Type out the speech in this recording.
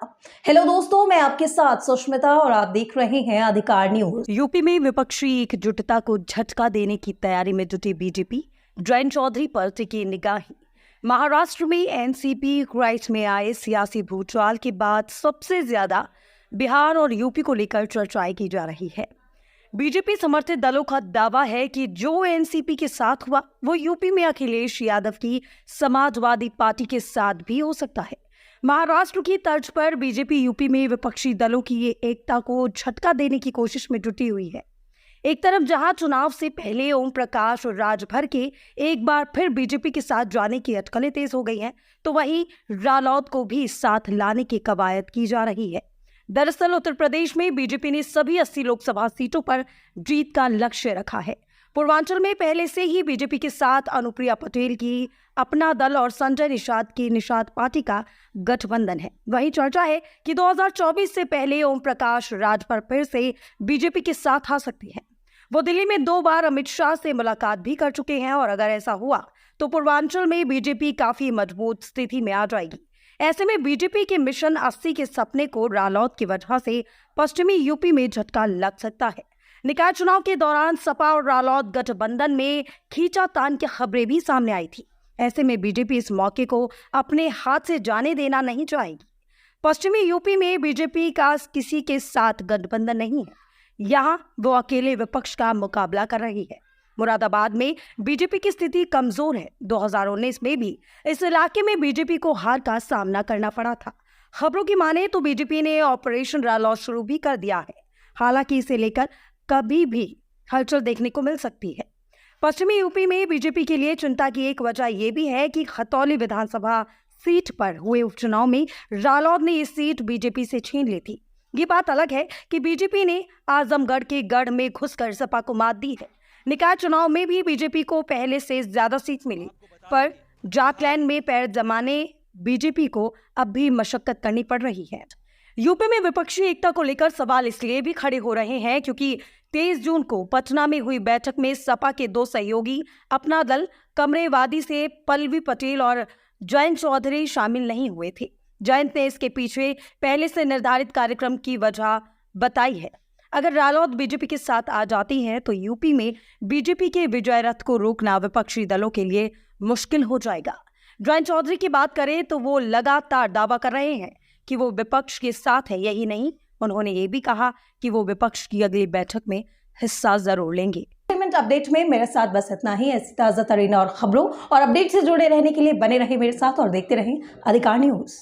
Hello दोस्तों, मैं आपके साथ सुष्मिता और आप देख रहे हैं अधिकार न्यूज। यूपी में विपक्षी एकजुटता को झटका देने की तैयारी में जुटी बीजेपी, जयंत चौधरी पर टिकी निगाहें। महाराष्ट्र में एनसीपी राइट में आए सियासी भूचाल के बाद सबसे ज्यादा बिहार और यूपी को लेकर चर्चाएं की जा रही है। बीजेपी समर्थित दलों का दावा है कि जो एनसीपी के साथ हुआ वो यूपी में अखिलेश यादव की समाजवादी पार्टी के साथ भी हो सकता है। महाराष्ट्र की तर्ज पर बीजेपी यूपी में विपक्षी दलों की ये एकता को झटका देने की कोशिश में जुटी हुई है। एक तरफ जहां चुनाव से पहले ओम प्रकाश और राजभर के एक बार फिर बीजेपी के साथ जाने की अटकलें तेज हो गई हैं, तो वहीं रालोद को भी साथ लाने की कवायद की जा रही है। दरअसल उत्तर प्रदेश में बीजेपी ने सभी 80 लोकसभा सीटों पर जीत का लक्ष्य रखा है। पूर्वांचल में पहले से ही बीजेपी के साथ अनुप्रिया पटेल की अपना दल और संजय निषाद की निषाद पार्टी का गठबंधन है। वहीं चर्चा है कि 2024 से पहले ओम प्रकाश राजभर फिर से बीजेपी के साथ आ सकती हैं। वो दिल्ली में 2 बार अमित शाह से मुलाकात भी कर चुके हैं और अगर ऐसा हुआ तो पूर्वांचल में बीजेपी काफी मजबूत स्थिति में आ जाएगी। ऐसे में बीजेपी के मिशन 80 के सपने को रालोद की वजह से पश्चिमी यूपी में झटका लग सकता है। निकाय चुनाव के दौरान सपा और रालोद गठबंधन में खींचातान की खबरें भी सामने आई थी। ऐसे में बीजेपी इस मौके को अपने हाथ से जाने देना नहीं चाहेगी। पश्चिमी यूपी में बीजेपी का किसी के साथ गठबंधन नहीं है, यहाँ वो अकेले विपक्ष का मुकाबला कर रही है। मुरादाबाद में बीजेपी की स्थिति कमजोर है। 2019 में भी इस इलाके में बीजेपी को हार का सामना करना पड़ा था। खबरों की माने तो बीजेपी ने ऑपरेशन रालोद शुरू भी कर दिया है। हालांकि इसे लेकर कभी भी हलचल देखने को मिल सकती है। पश्चिमी यूपी में बीजेपी के लिए चिंता की एक वजह यह भी है कि खतौली विधानसभा सीट पर हुए उपचुनाव में रालोद ने इस सीट बीजेपी से छीन ली थी। ये बात अलग है कि बीजेपी ने आजमगढ़ के गढ़ में घुसकर सपा को मात दी है। निकाय चुनाव में भी बीजेपी को पहले से ज्यादा सीट मिली, पर जाकलैंड में पैर जमाने बीजेपी को अब भी मशक्कत करनी पड़ रही है। यूपी में विपक्षी एकता को लेकर सवाल इसलिए भी खड़े हो रहे हैं क्योंकि 23 जून को पटना में हुई बैठक में सपा के 2 सहयोगी अपना दल कमरेवादी से पल्लवी पटेल और जयंत चौधरी शामिल नहीं हुए थे। जयंत ने इसके पीछे पहले से निर्धारित कार्यक्रम की वजह बताई है। अगर रालोद बीजेपी के साथ आ जाती है तो यूपी में बीजेपी के विजय रथ को रोकना विपक्षी दलों के लिए मुश्किल हो जाएगा। जयंत चौधरी की बात करें तो वो लगातार दावा कर रहे हैं कि वो विपक्ष के साथ है। यही नहीं, उन्होंने ये भी कहा कि वो विपक्ष की अगली बैठक में हिस्सा जरूर लेंगे। अपडेट में मेरे साथ बस इतना ही। ऐसी ताजा तरीन और खबरों और अपडेट से जुड़े रहने के लिए बने रहे मेरे साथ और देखते रहें अधिकार न्यूज।